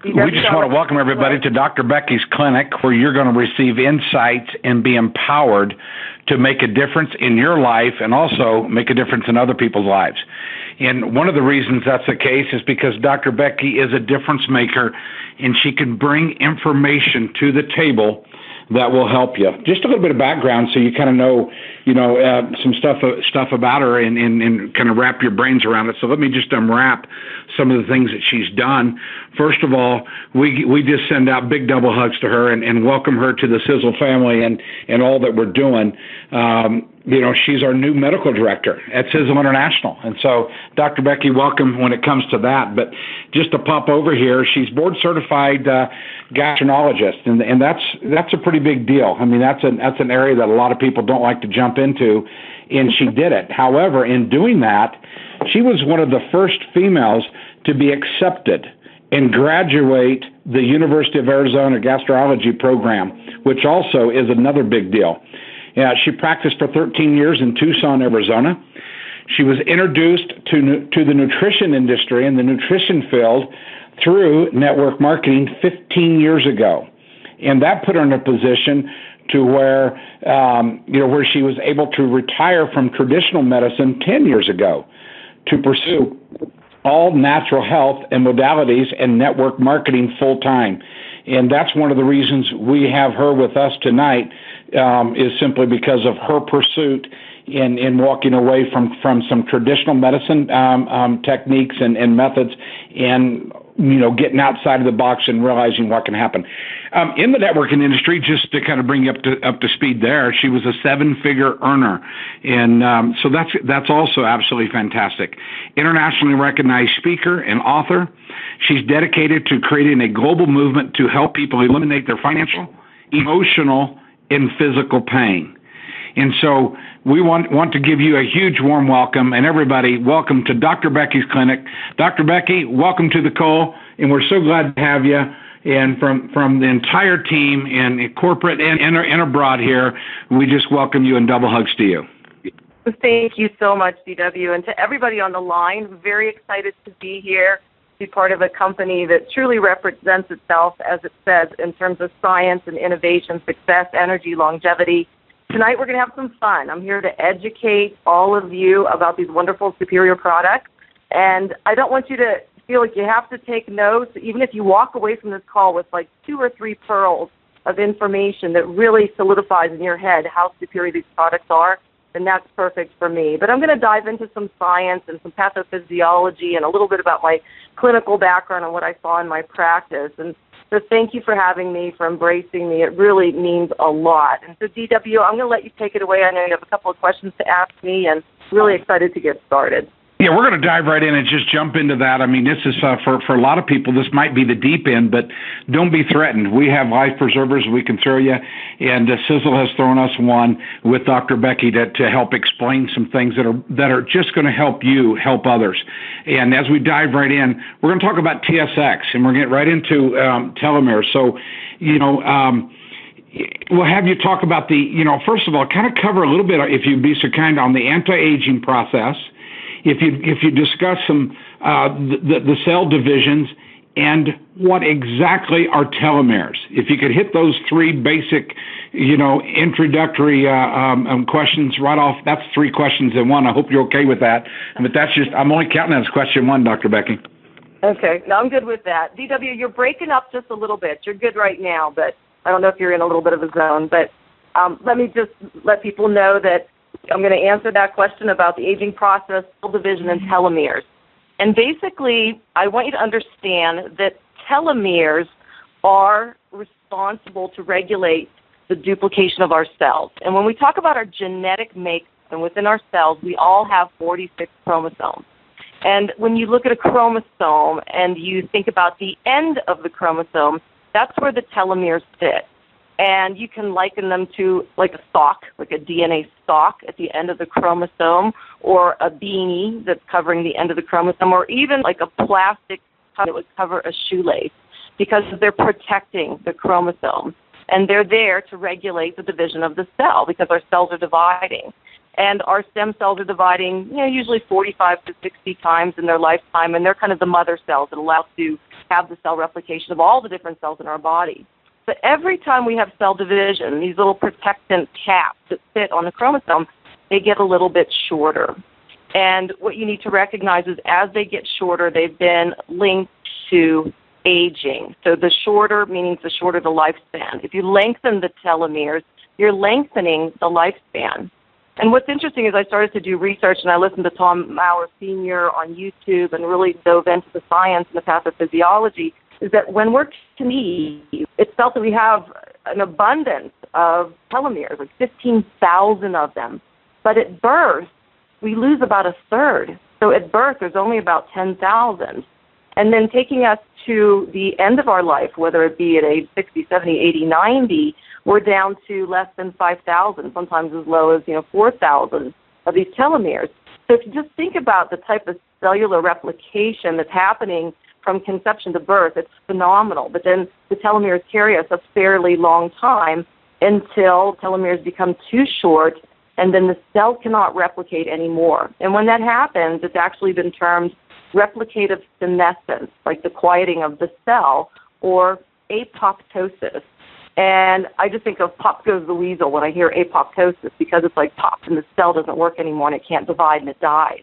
We just want to welcome everybody to Dr. Becky's clinic, where you're going to receive insights and be empowered to make a difference in your life and also make a difference in other people's lives. And one of the reasons that's the case is because Dr. Becky is a difference maker, and she can bring information to the table that will help you. Just a little bit of background so you kind of know, some stuff about her and kind of wrap your brains around it. So let me just unwrap some of the things that she's done. First of all, we just send out big double hugs to her and welcome her to the Sisel family and all that we're doing. She's our new medical director at Sisel International. And so, Dr. Becky, welcome when it comes to that. But just to pop over here, she's board certified gastroenterologist, and that's a pretty big deal. I mean, that's an area that a lot of people don't like to jump into, and she did it. However, in doing that, she was one of the first females to be accepted and graduate the University of Arizona gastroenterology program, which also is another big deal. She practiced for 13 years in Tucson, Arizona. She was introduced to the nutrition industry and the nutrition field through network marketing 15 years ago. And that put her in a position to where she was able to retire from traditional medicine 10 years ago to pursue all natural health and modalities and network marketing full time. And that's one of the reasons we have her with us tonight, is simply because of her pursuit in walking away from some traditional medicine techniques and methods, and getting outside of the box and realizing what can happen. In the networking industry, just to kind of bring you up to speed there, she was a 7-figure earner, and so that's also absolutely fantastic. Internationally recognized speaker and author. She's dedicated to creating a global movement to help people eliminate their financial, emotional, and physical pain. And so we want to give you a huge warm welcome, and everybody, welcome to Dr. Becky's clinic. Dr. Becky, welcome to the call, and we're so glad to have you. And from the entire team and corporate and abroad here, we just welcome you and double hugs to you. Thank you so much, DW. And to everybody on the line, very excited to be here, be part of a company that truly represents itself, as it says, in terms of science and innovation, success, energy, longevity. Tonight we're going to have some fun. I'm here to educate all of you about these wonderful, superior products. And I don't want you to feel like you have to take notes. Even if you walk away from this call with like 2 or 3 pearls of information that really solidifies in your head how superior these products are, then that's perfect for me. But I'm going to dive into some science and some pathophysiology and a little bit about my clinical background and what I saw in my practice. And so thank you for having me, for embracing me. It really means a lot. And so, DW, I'm going to let you take it away. I know you have a couple of questions to ask me, and really excited to get started. Yeah, we're going to dive right in and just jump into that. I mean, this is for a lot of people, this might be the deep end, but don't be threatened. We have life preservers we can throw you, and Sisel has thrown us one with Dr. Becky to help explain some things that are just going to help you help others. And as we dive right in, we're going to talk about TSX, and we're going to get right into telomeres. So, we'll have you talk about first of all, kind of cover a little bit, if you'd be so kind, on the anti-aging process. If you discuss some the cell divisions and what exactly are telomeres, if you could hit those 3 basic, introductory questions right off. That's 3 questions in one. I hope you're okay with that. But I'm only counting as question 1, Dr. Becky. Okay, no, I'm good with that. DW, you're breaking up just a little bit. You're good right now, but I don't know if you're in a little bit of a zone. But let me just let people know that I'm going to answer that question about the aging process, cell division, and telomeres. And basically, I want you to understand that telomeres are responsible to regulate the duplication of our cells. And when we talk about our genetic makeup and within our cells, we all have 46 chromosomes. And when you look at a chromosome and you think about the end of the chromosome, that's where the telomeres sit. And you can liken them to like a stalk, like a DNA stalk at the end of the chromosome, or a beanie that's covering the end of the chromosome, or even like a plastic that would cover a shoelace, because they're protecting the chromosome. And they're there to regulate the division of the cell because our cells are dividing. And our stem cells are dividing, usually 45 to 60 times in their lifetime, and they're kind of the mother cells that allow us to have the cell replication of all the different cells in our body. But every time we have cell division, these little protectant caps that sit on the chromosome, they get a little bit shorter. And what you need to recognize is as they get shorter, they've been linked to aging. So the shorter meaning the shorter the lifespan. If you lengthen the telomeres, you're lengthening the lifespan. And what's interesting is I started to do research, and I listened to Tom Maurer Sr. on YouTube and really dove into the science and the pathophysiology, is that when we're conceived, it's felt that we have an abundance of telomeres, like 15,000 of them. But at birth, we lose about a third. So at birth, there's only about 10,000. And then taking us to the end of our life, whether it be at age 60, 70, 80, 90, we're down to less than 5,000, sometimes as low as 4,000 of these telomeres. So if you just think about the type of cellular replication that's happening from conception to birth, it's phenomenal. But then the telomeres carry us a fairly long time until telomeres become too short, and then the cell cannot replicate anymore. And when that happens, it's actually been termed replicative senescence, like the quieting of the cell, or apoptosis. And I just think of pop goes the weasel when I hear apoptosis, because it's like pop and the cell doesn't work anymore and it can't divide and it dies.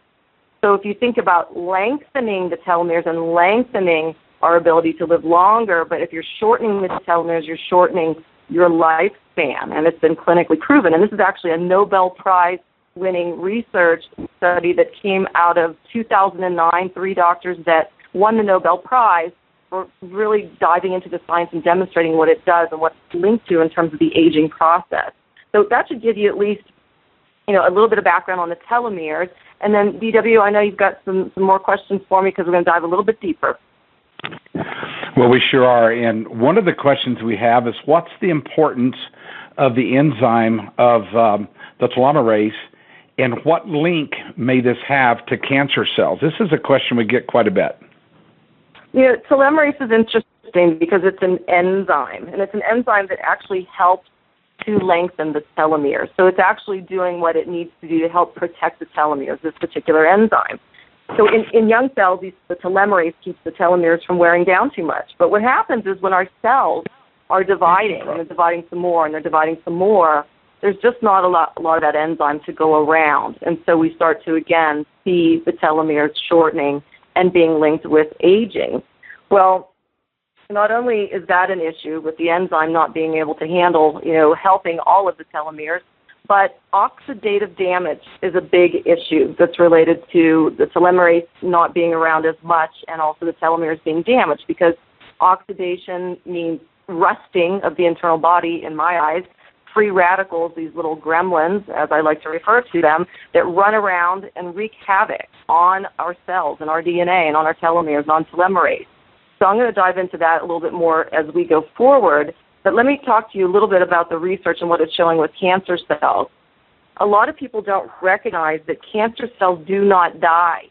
So if you think about lengthening the telomeres and lengthening our ability to live longer, but if you're shortening the telomeres, you're shortening your lifespan, and it's been clinically proven. And this is actually a Nobel Prize-winning research study that came out of 2009, 3 doctors that won the Nobel Prize for really diving into the science and demonstrating what it does and what it's linked to in terms of the aging process. So that should give you at least, a little bit of background on the telomeres. And then, DW, I know you've got some more questions for me because we're going to dive a little bit deeper. Well, we sure are. And one of the questions we have is, what's the importance of the enzyme of the telomerase, and what link may this have to cancer cells? This is a question we get quite a bit. Telomerase is interesting because it's an enzyme, and it's an enzyme that actually helps to lengthen the telomeres. So it's actually doing what it needs to do to help protect the telomeres, this particular enzyme. So in young cells, the telomerase keeps the telomeres from wearing down too much. But what happens is when our cells are dividing, and they're dividing some more, and they're dividing some more, there's just not a lot of that enzyme to go around. And so we start to, again, see the telomeres shortening and being linked with aging. Well, not only is that an issue with the enzyme not being able to handle, helping all of the telomeres, but oxidative damage is a big issue that's related to the telomerase not being around as much and also the telomeres being damaged, because oxidation means rusting of the internal body, in my eyes. Free radicals, these little gremlins, as I like to refer to them, that run around and wreak havoc on our cells and our DNA and on our telomeres, on telomerase. So I'm going to dive into that a little bit more as we go forward. But let me talk to you a little bit about the research and what it's showing with cancer cells. A lot of people don't recognize that cancer cells do not die.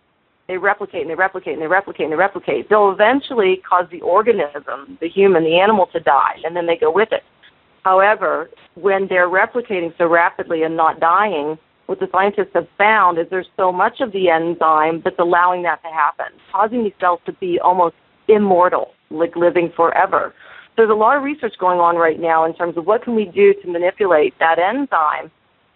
They replicate and they replicate and they replicate and they replicate. They'll eventually cause the organism, the human, the animal, to die, and then they go with it. However, when they're replicating so rapidly and not dying, what the scientists have found is there's so much of the enzyme that's allowing that to happen, causing these cells to be almost immortal, like living forever. There's a lot of research going on right now in terms of what can we do to manipulate that enzyme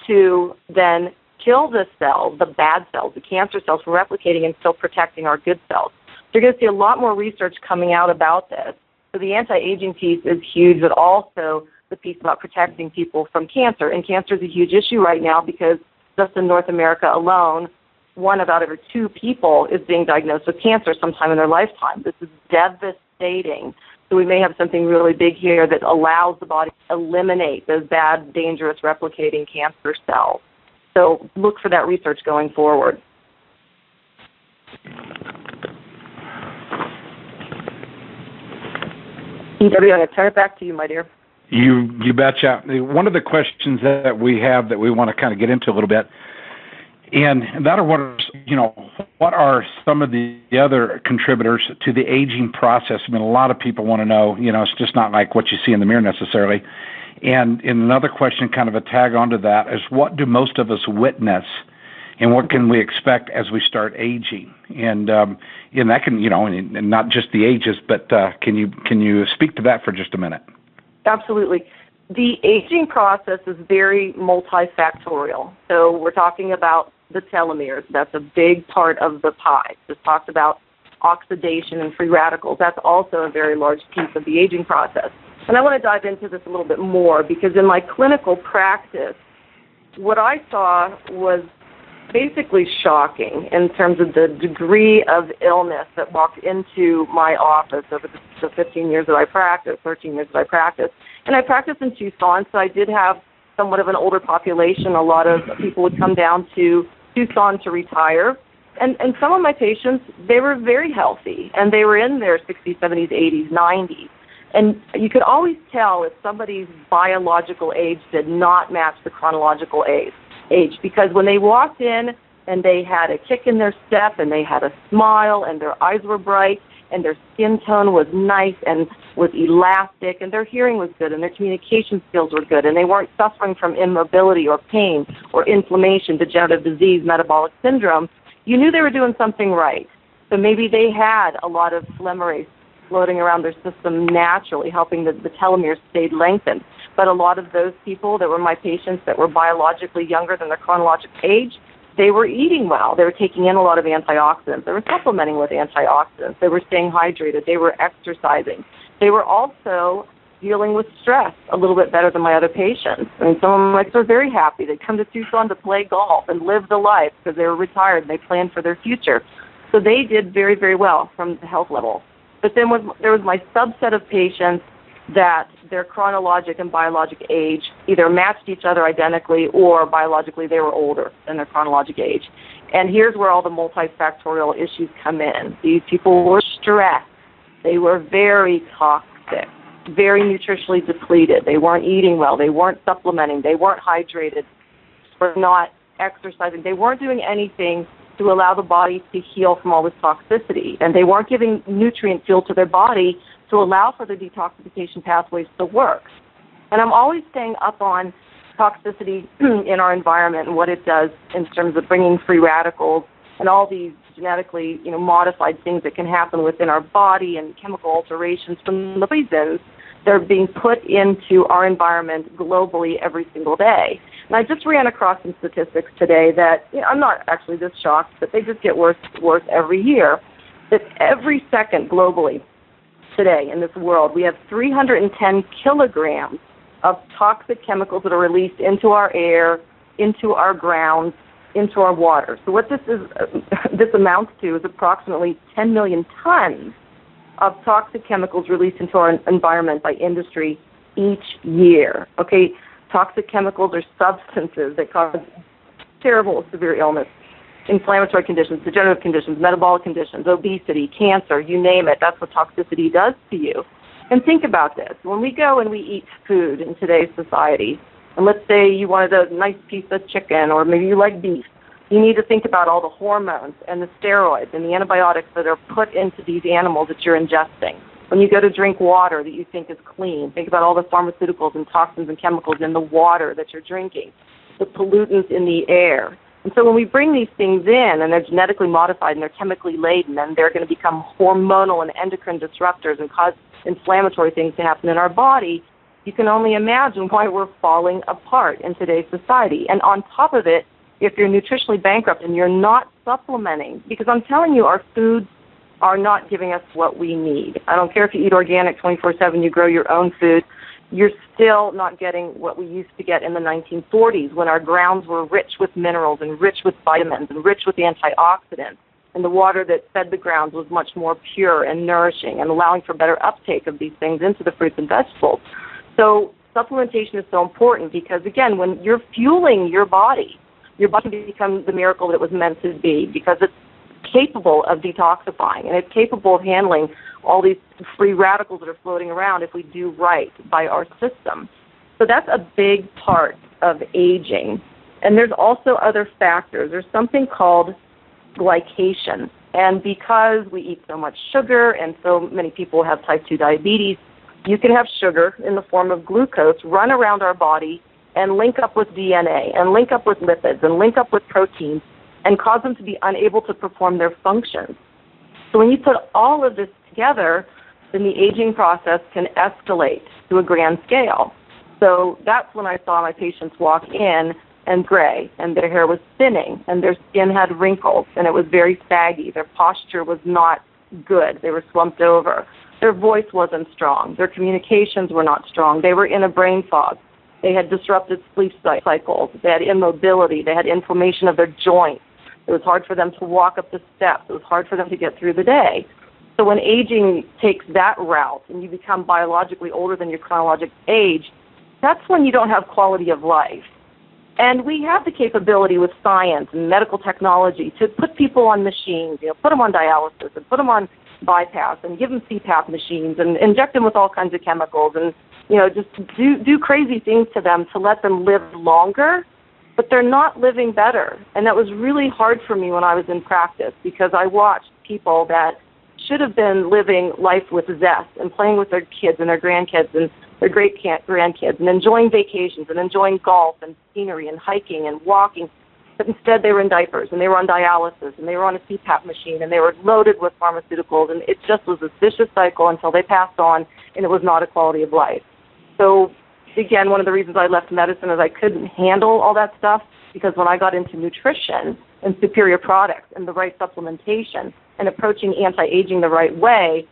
to then kill the cells, the bad cells, the cancer cells, from replicating and still protecting our good cells. So you're going to see a lot more research coming out about this. So the anti-aging piece is huge, but also the piece about protecting people from cancer. And cancer is a huge issue right now because just in North America alone, 1 out of every 2 people is being diagnosed with cancer sometime in their lifetime. This is devastating. So we may have something really big here that allows the body to eliminate those bad, dangerous, replicating cancer cells. So look for that research going forward. EW, I'm going to turn it back to you, my dear. You betcha. One of the questions that we have that we want to kind of get into a little bit, and that are what are some of the other contributors to the aging process? I mean, a lot of people want to know, it's just not like what you see in the mirror necessarily. And another question, kind of a tag onto that, is what do most of us witness, and what can we expect as we start aging? And that can, and not just the ages, but can you speak to that for just a minute? Absolutely. The aging process is very multifactorial. So we're talking about the telomeres. That's a big part of the pie. Just talked about oxidation and free radicals. That's also a very large piece of the aging process. And I want to dive into this a little bit more because in my clinical practice, what I saw was basically shocking in terms of the degree of illness that walked into my office over the 15 years that I practiced, 13 years that I practiced. And I practiced in Tucson, so I did have somewhat of an older population. A lot of people would come down to Tucson to retire. And some of my patients, they were very healthy, and they were in their 60s, 70s, 80s, 90s. And you could always tell if somebody's biological age did not match the chronological age, because when they walked in and they had a kick in their step and they had a smile and their eyes were bright and their skin tone was nice and was elastic and their hearing was good and their communication skills were good and they weren't suffering from immobility or pain or inflammation, degenerative disease, metabolic syndrome, you knew they were doing something right. So maybe they had a lot of telomerase floating around their system naturally, helping the telomeres stay lengthened. But a lot of those people that were my patients that were biologically younger than their chronological age, they were eating well. They were taking in a lot of antioxidants. They were supplementing with antioxidants. They were staying hydrated. They were exercising. They were also dealing with stress a little bit better than my other patients. I mean, some of them were very happy. They'd come to Tucson to play golf and live the life because they were retired and they planned for their future. So they did very, very well from the health level. But then there was my subset of patients that their chronologic and biologic age either matched each other identically or biologically they were older than their chronologic age. And here's where all the multifactorial issues come in. These people were stressed. They were very toxic, very nutritionally depleted. They weren't eating well. They weren't supplementing. They weren't hydrated. They were not exercising. They weren't doing anything to allow the body to heal from all this toxicity. And they weren't giving nutrient fuel to their body to allow for the detoxification pathways to work. And I'm always staying up on toxicity in our environment and what it does in terms of bringing free radicals and all these genetically modified things that can happen within our body and chemical alterations from the poisons that are being put into our environment globally every single day. And I just ran across some statistics today that I'm not actually this shocked, but they just get worse every year, that every second globally today in this world, we have 310 kilograms of toxic chemicals that are released into our air, into our grounds, into our water. So what this amounts to is approximately 10 million tons of toxic chemicals released into our environment by industry each year. Okay, toxic chemicals are substances that cause terrible, severe illness, inflammatory conditions, degenerative conditions, metabolic conditions, obesity, cancer, you name it. That's what toxicity does to you. And think about this. When we go and we eat food in today's society, and let's say you wanted a nice piece of chicken or maybe you like beef, you need to think about all the hormones and the steroids and the antibiotics that are put into these animals that you're ingesting. When you go to drink water that you think is clean, think about all the pharmaceuticals and toxins and chemicals in the water that you're drinking, the pollutants in the air. And so when we bring these things in and they're genetically modified and they're chemically laden and they're going to become hormonal and endocrine disruptors and cause inflammatory things to happen in our body, you can only imagine why we're falling apart in today's society. And on top of it, if you're nutritionally bankrupt and you're not supplementing, because I'm telling you, our foods are not giving us what we need. I don't care if you eat organic 24/7, you grow your own food, you're still not getting what we used to get in the 1940s when our grounds were rich with minerals and rich with vitamins and rich with antioxidants. And the water that fed the grounds was much more pure and nourishing and allowing for better uptake of these things into the fruits and vegetables. So supplementation is so important because, again, when you're fueling your body becomes the miracle that it was meant to be because it's capable of detoxifying and it's capable of handling all these free radicals that are floating around if we do right by our system. So that's a big part of aging. And there's also other factors. There's something called glycation. And because we eat so much sugar and so many people have type 2 diabetes, you can have sugar in the form of glucose run around our body and link up with DNA and link up with lipids and link up with proteins and cause them to be unable to perform their functions. So when you put all of this together, then the aging process can escalate to a grand scale. So that's when I saw my patients walk in and gray, and their hair was thinning, and their skin had wrinkles, and it was very saggy. Their posture was not good. They were slumped over. Their voice wasn't strong. Their communications were not strong. They were in a brain fog. They had disrupted sleep cycles. They had immobility. They had inflammation of their joints. It was hard for them to walk up the steps. It was hard for them to get through the day. So when aging takes that route and you become biologically older than your chronologic age, that's when you don't have quality of life. And we have the capability with science and medical technology to put people on machines, put them on dialysis and put them on bypass and give them CPAP machines and inject them with all kinds of chemicals and, just do crazy things to them to let them live longer, but they're not living better. And that was really hard for me when I was in practice because I watched people that should have been living life with zest and playing with their kids and their grandkids and their great-grandkids and enjoying vacations and enjoying golf and scenery and hiking and walking. But instead they were in diapers and they were on dialysis and they were on a CPAP machine and they were loaded with pharmaceuticals, and it just was a vicious cycle until they passed on, and it was not a quality of life. So, again, one of the reasons I left medicine is I couldn't handle all that stuff, because when I got into nutrition and superior products and the right supplementation and approaching anti-aging the right way,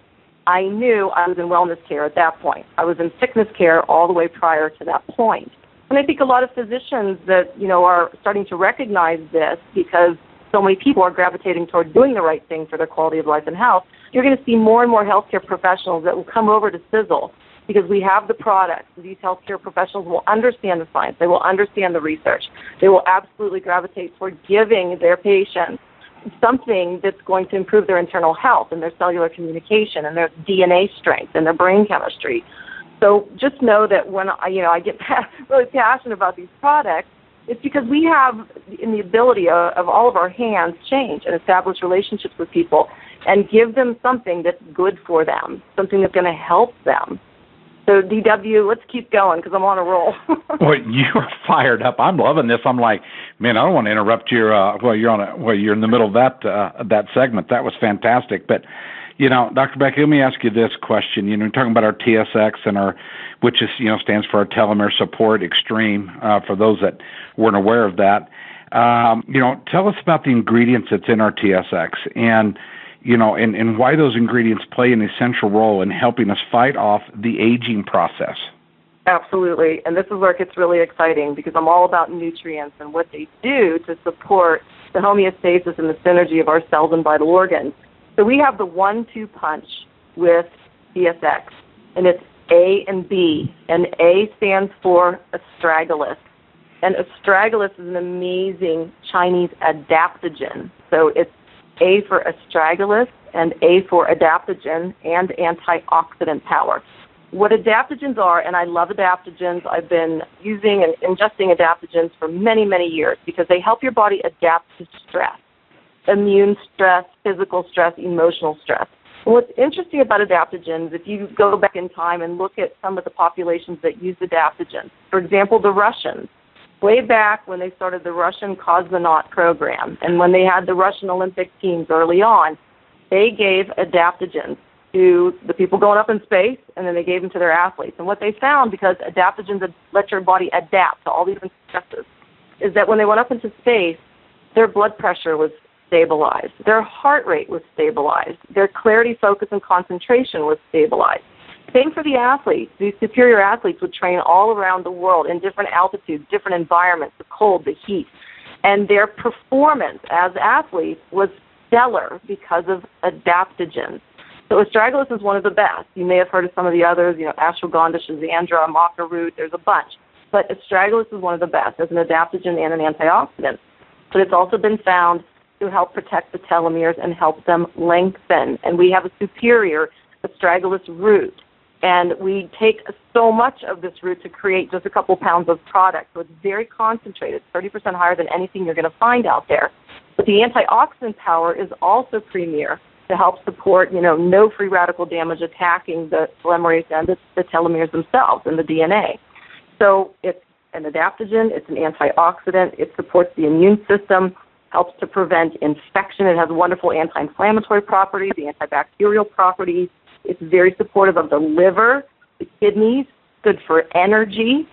I knew I was in wellness care at that point. I was in sickness care all the way prior to that point. And I think a lot of physicians that, are starting to recognize this because so many people are gravitating toward doing the right thing for their quality of life and health, you're going to see more and more healthcare professionals that will come over to Sisel because we have the products. These healthcare professionals will understand the science. They will understand the research. They will absolutely gravitate toward giving their patients something that's going to improve their internal health and their cellular communication and their DNA strength and their brain chemistry. So just know that when I get really passionate about these products, it's because we have in the ability of all of our hands change and establish relationships with people and give them something that's good for them, something that's going to help them. So, DW, let's keep going because I'm on a roll. Well, you're fired up. I'm loving this. I'm like, man, I don't want to interrupt your. You're in the middle of that segment. That was fantastic. But, Dr. Becky, let me ask you this question. We're talking about our TSX and which is stands for our telomere support extreme. For those that weren't aware of that, tell us about the ingredients that's in our TSX and why those ingredients play an essential role in helping us fight off the aging process. Absolutely. And this is where it gets really exciting because I'm all about nutrients and what they do to support the homeostasis and the synergy of our cells and vital organs. So we have the 1-2 punch with TSX, and it's A and B. And A stands for astragalus. And astragalus is an amazing Chinese adaptogen. So it's A for astragalus and A for adaptogen and antioxidant power. What adaptogens are, and I love adaptogens, I've been using and ingesting adaptogens for many, many years because they help your body adapt to stress, immune stress, physical stress, emotional stress. And what's interesting about adaptogens, if you go back in time and look at some of the populations that use adaptogens, for example, the Russians, way back when they started the Russian cosmonaut program and when they had the Russian Olympic teams early on, they gave adaptogens to the people going up in space, and then they gave them to their athletes. And what they found, because adaptogens let your body adapt to all these different stresses, is that when they went up into space, their blood pressure was stabilized, their heart rate was stabilized, their clarity, focus, and concentration was stabilized. Same for the athletes. These superior athletes would train all around the world in different altitudes, different environments, the cold, the heat. And their performance as athletes was stellar because of adaptogens. So astragalus is one of the best. You may have heard of some of the others, ashwagandha, schizandra, maca root, there's a bunch. But astragalus is one of the best as an adaptogen and an antioxidant. But it's also been found to help protect the telomeres and help them lengthen. And we have a superior astragalus root. And we take so much of this root to create just a couple pounds of product. So it's very concentrated, 30% higher than anything you're going to find out there. But the antioxidant power is also premier. to help support, no free radical damage attacking the telomerase and the telomeres themselves and the DNA. So it's an adaptogen, it's an antioxidant, it supports the immune system, helps to prevent infection. It has wonderful anti-inflammatory properties, the antibacterial properties. It's very supportive of the liver, the kidneys, good for energy.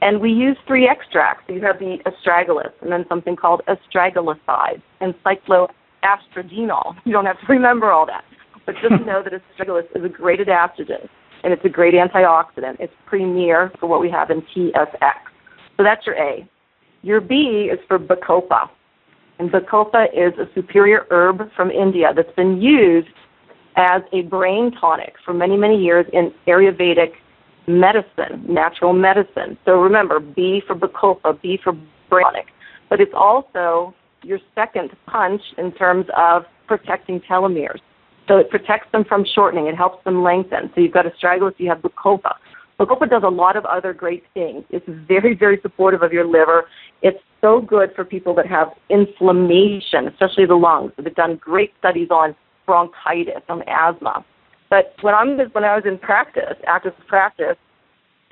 And we use 3 extracts. So you have the astragalus and then something called astragaloside and cycloastragenol. You don't have to remember all that. But just know that astragalus is a great adaptogen, and it's a great antioxidant. It's premier for what we have in TSX. So that's your A. Your B is for bacopa. And bacopa is a superior herb from India that's been used as a brain tonic for many, many years in Ayurvedic medicine, natural medicine. So remember, B for bacopa, B for brain tonic. But it's also your second punch in terms of protecting telomeres. So it protects them from shortening. It helps them lengthen. So you've got astragalus, you have bacopa. Bacopa does a lot of other great things. It's very, very supportive of your liver. It's so good for people that have inflammation, especially the lungs. So they've done great studies on bronchitis, on asthma. But when I was in practice, active practice,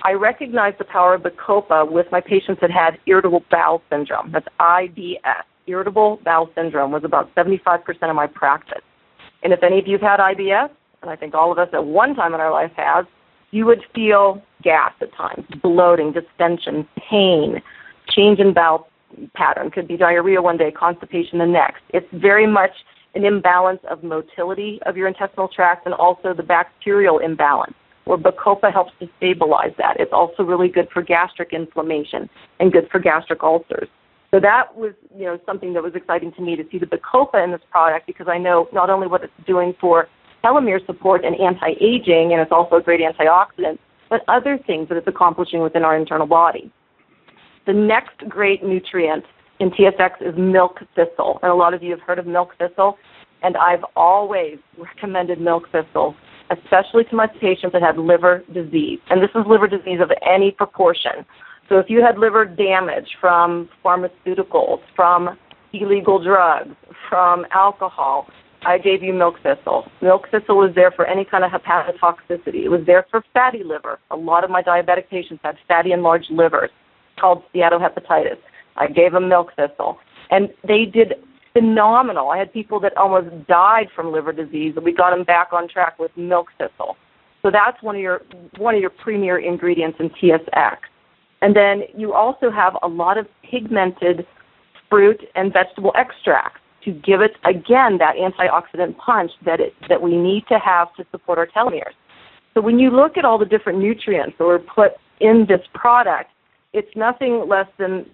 I recognized the power of bacopa with my patients that had irritable bowel syndrome. That's IBS. Irritable bowel syndrome was about 75% of my practice. And if any of you have had IBS, and I think all of us at one time in our life have, you would feel gas at times, bloating, distension, pain, change in bowel pattern. Could be diarrhea one day, constipation the next. It's very much an imbalance of motility of your intestinal tract and also the bacterial imbalance, where bacopa helps to stabilize that. It's also really good for gastric inflammation and good for gastric ulcers. So that was, something that was exciting to me to see the bacopa in this product, because I know not only what it's doing for telomere support and anti-aging, and it's also a great antioxidant, but other things that it's accomplishing within our internal body. The next great nutrient in TSX is milk thistle, and a lot of you have heard of milk thistle, and I've always recommended milk thistle, especially to my patients that have liver disease, and this is liver disease of any proportion. So if you had liver damage from pharmaceuticals, from illegal drugs, from alcohol, I gave you milk thistle. Milk thistle was there for any kind of hepatotoxicity. It was there for fatty liver. A lot of my diabetic patients had fatty enlarged livers called steatohepatitis. I gave them milk thistle. And they did phenomenal. I had people that almost died from liver disease, and we got them back on track with milk thistle. So that's one of your premier ingredients in TSX. And then you also have a lot of pigmented fruit and vegetable extracts to give it, again, that antioxidant punch that we need to have to support our telomeres. So when you look at all the different nutrients that were put in this product, it's nothing less than,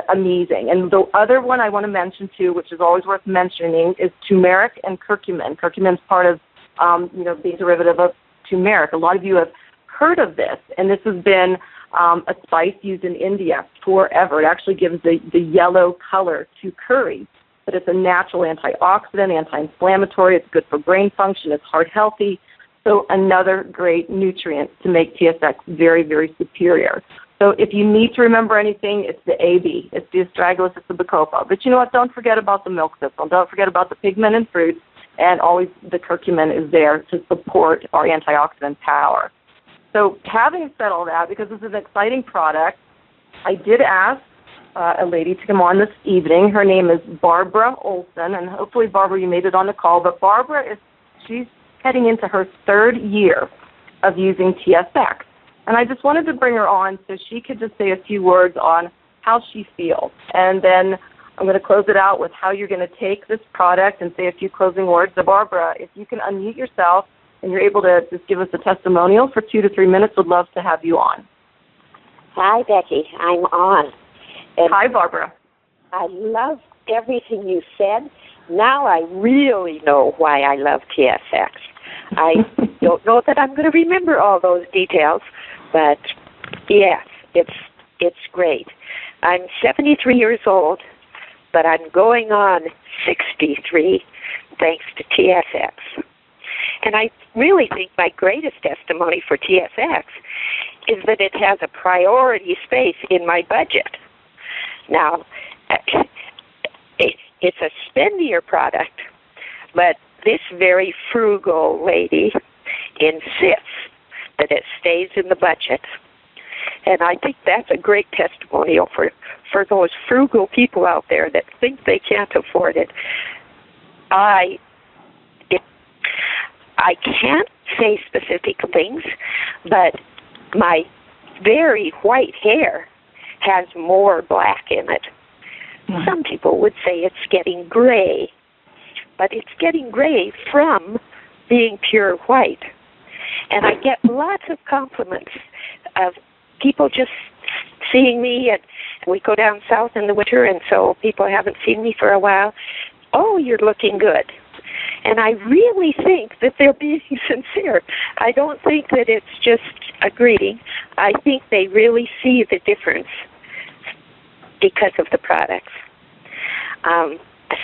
amazing. And the other one I want to mention, too, which is always worth mentioning, is turmeric and curcumin. Curcumin is part of, the derivative of turmeric. A lot of you have heard of this, and this has been a spice used in India forever. It actually gives the yellow color to curry. But it's a natural antioxidant, anti-inflammatory. It's good for brain function. It's heart healthy. So another great nutrient to make TSX very, very superior. So if you need to remember anything, it's the AB. It's the astragalus. It's the bacopa. But you know what? Don't forget about the milk thistle. Don't forget about the pigment and fruits. And always the curcumin is there to support our antioxidant power. So having said all that, because this is an exciting product, I did ask a lady to come on this evening. Her name is Barbara Olson, and hopefully, Barbara, you made it on the call. But Barbara, she's heading into her 3rd year of using TSX. And I just wanted to bring her on so she could just say a few words on how she feels. And then I'm going to close it out with how you're going to take this product and say a few closing words. So, Barbara, if you can unmute yourself and you're able to just give us a testimonial for 2 to 3 minutes, we'd love to have you on. Hi, Becky. I'm on. And hi, Barbara. I love everything you said. Now I really know why I love TSX. I don't know that I'm going to remember all those details, but yes, it's great. I'm 73 years old, but I'm going on 63 thanks to TSX. And I really think my greatest testimony for TSX is that it has a priority space in my budget. Now, it's a spendier product, but this very frugal lady insists that it stays in the budget. And I think that's a great testimonial for those frugal people out there that think they can't afford it. I can't say specific things, but my very white hair has more black in it. Mm-hmm. Some people would say it's getting gray, but it's getting gray from being pure white. And I get lots of compliments of people just seeing me, and we go down south in the winter, and so people haven't seen me for a while. Oh, you're looking good. And I really think that they're being sincere. I don't think that it's just a greeting. I think they really see the difference because of the products.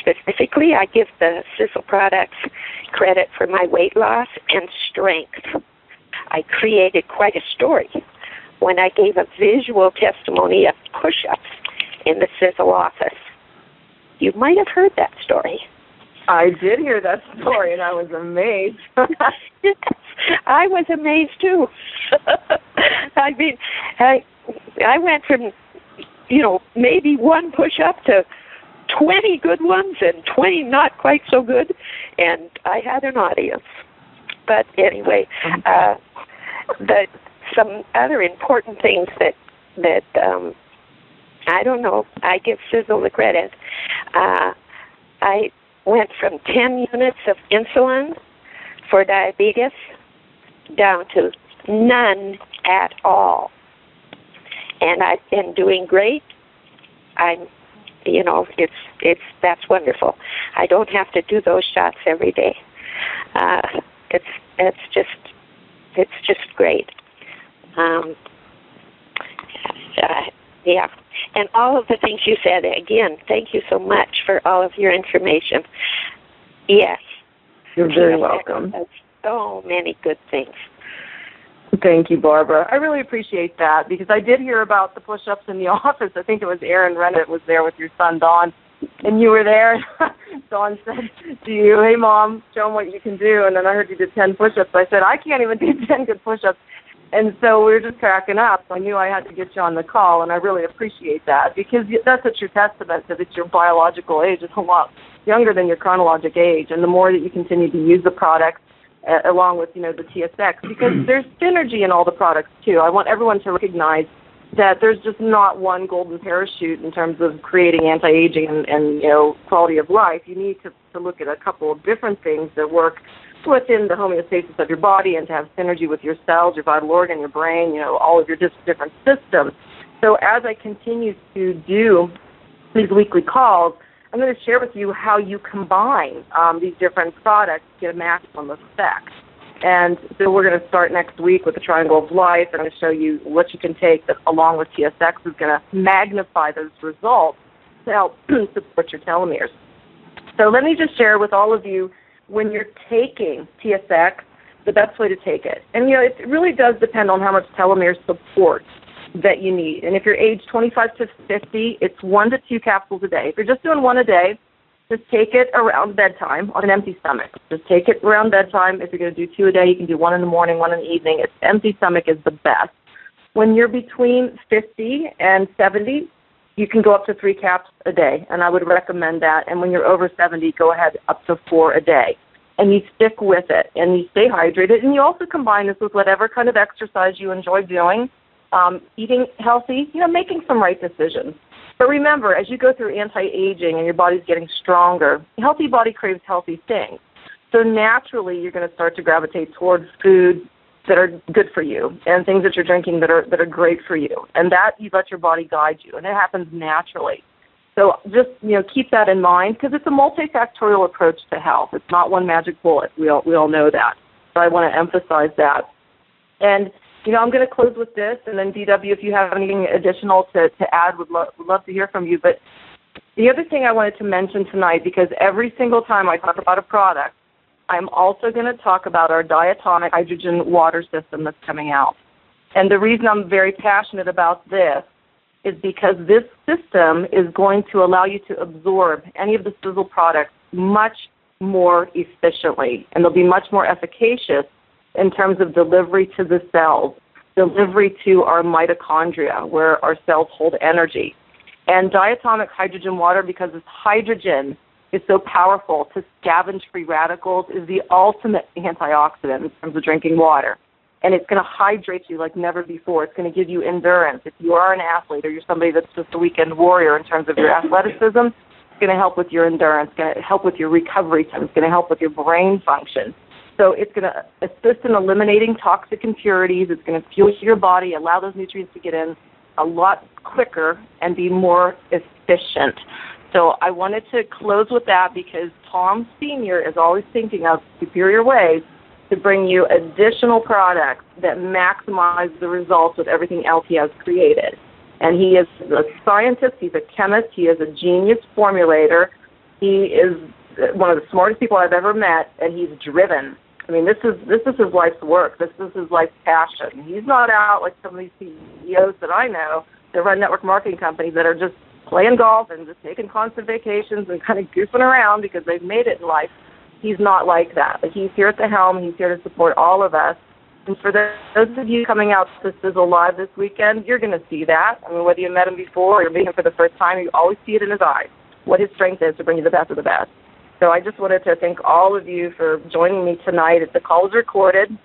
Specifically, I give the Sisel products credit for my weight loss and strength. I created quite a story when I gave a visual testimony of push-ups in the Sisel office. You might have heard that story. I did hear that story, and I was amazed. Yes, I was amazed, too. I mean, I went from, maybe one push-up to 20 good ones and 20 not quite so good, and I had an audience. But anyway, some other important things that I don't know, I give Sisel the credit. I went from 10 units of insulin for diabetes down to none at all. And I've been doing great. That's wonderful. I don't have to do those shots every day. It's just great. Yeah. And all of the things you said, again, thank you so much for all of your information. Yes. You're very welcome. So many good things. Thank you, Barbara. I really appreciate that because I did hear about the push-ups in the office. I think it was Aaron Rennett was there with your son, Don, and you were there. Don said to you, hey, Mom, show him what you can do. And then I heard you did 10 push-ups. I said, I can't even do 10 good push-ups. And so we were just cracking up. So I knew I had to get you on the call, and I really appreciate that because that's a true testament to that your biological age is a lot younger than your chronologic age. And the more that you continue to use the products, along with, the TSX, because there's synergy in all the products, too. I want everyone to recognize that there's just not one golden parachute in terms of creating anti-aging and quality of life. You need to look at a couple of different things that work within the homeostasis of your body and to have synergy with your cells, your vital organ, your brain, all of your different systems. So as I continue to do these weekly calls, I'm going to share with you how you combine these different products to get a maximum effect. And so we're going to start next week with the Triangle of Life. I'm going to show you what you can take that, along with TSX, is going to magnify those results to help support your telomeres. So let me just share with all of you, when you're taking TSX, the best way to take it. And, it really does depend on how much telomere support that you need. And if you're age 25 to 50, it's 1 to 2 capsules a day. If you're just doing one a day, just take it around bedtime on an empty stomach. Just take it around bedtime. If you're going to do 2 a day, you can do 1 in the morning, 1 in the evening. Empty stomach is the best. When you're between 50 and 70, you can go up to 3 caps a day, and I would recommend that. And when you're over 70, go ahead up to 4 a day. And you stick with it, and you stay hydrated. And you also combine this with whatever kind of exercise you enjoy doing. Eating healthy, making some right decisions. But remember, as you go through anti-aging and your body's getting stronger, a healthy body craves healthy things. So naturally, you're going to start to gravitate towards foods that are good for you and things that you're drinking that are great for you. And that you let your body guide you, and it happens naturally. So just keep that in mind because it's a multifactorial approach to health. It's not one magic bullet. We all know that. So I want to emphasize that. And I'm going to close with this, and then DW, if you have anything additional to add, would love to hear from you. But the other thing I wanted to mention tonight, because every single time I talk about a product, I'm also going to talk about our diatomic hydrogen water system that's coming out. And the reason I'm very passionate about this is because this system is going to allow you to absorb any of the Sisel products much more efficiently, and they'll be much more efficacious in terms of delivery to the cells, delivery to our mitochondria, where our cells hold energy. And diatomic hydrogen water, because its hydrogen is so powerful to scavenge free radicals, is the ultimate antioxidant in terms of drinking water. And it's going to hydrate you like never before. It's going to give you endurance. If you are an athlete or you're somebody that's just a weekend warrior in terms of your athleticism, it's going to help with your endurance. It's going to help with your recovery time. It's going to help with your brain function. So it's going to assist in eliminating toxic impurities. It's going to fuel your body, allow those nutrients to get in a lot quicker and be more efficient. So I wanted to close with that because Tom Sr. is always thinking of superior ways to bring you additional products that maximize the results with everything else he has created. And he is a scientist, he's a chemist, he is a genius formulator, he is one of the smartest people I've ever met, and he's driven. I mean, this is his life's work. This is his life's passion. He's not out like some of these CEOs that I know that run network marketing companies that are just playing golf and just taking constant vacations and kind of goofing around because they've made it in life. He's not like that. But he's here at the helm. He's here to support all of us. And for those of you coming out to Sizzle Live this weekend, you're going to see that. I mean, whether you met him before or you're meeting him for the first time, you always see it in his eyes, what his strength is to bring you the best of the best. So I just wanted to thank all of you for joining me tonight. The call is recorded.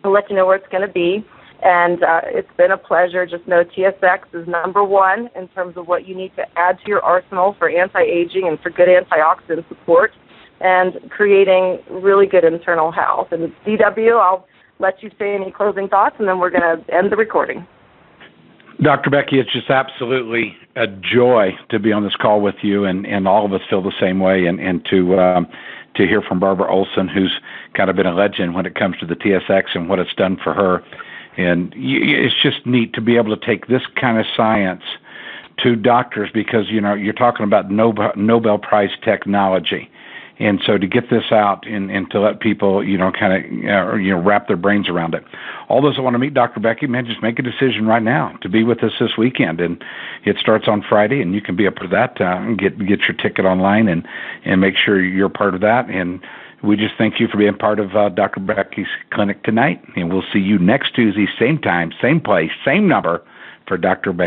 I'll let you know where it's going to be. And it's been a pleasure. Just know TSX is number one in terms of what you need to add to your arsenal for anti-aging and for good antioxidant support and creating really good internal health. And DW, I'll let you say any closing thoughts, and then we're going to end the recording. Dr. Becky, it's just absolutely a joy to be on this call with you, and all of us feel the same way, and to hear from Barbara Olson, who's kind of been a legend when it comes to the TSX and what it's done for her. And it's just neat to be able to take this kind of science to doctors because, you know, you're talking about Nobel Prize technology. And so to get this out and to let people, you know, kind of, wrap their brains around it. All those that want to meet Dr. Becky, man, just make a decision right now to be with us this weekend. And it starts on Friday, and you can be up for that. Get your ticket online and make sure you're part of that. And we just thank you for being part of Dr. Becky's clinic tonight. And we'll see you next Tuesday, same time, same place, same number for Dr. Becky.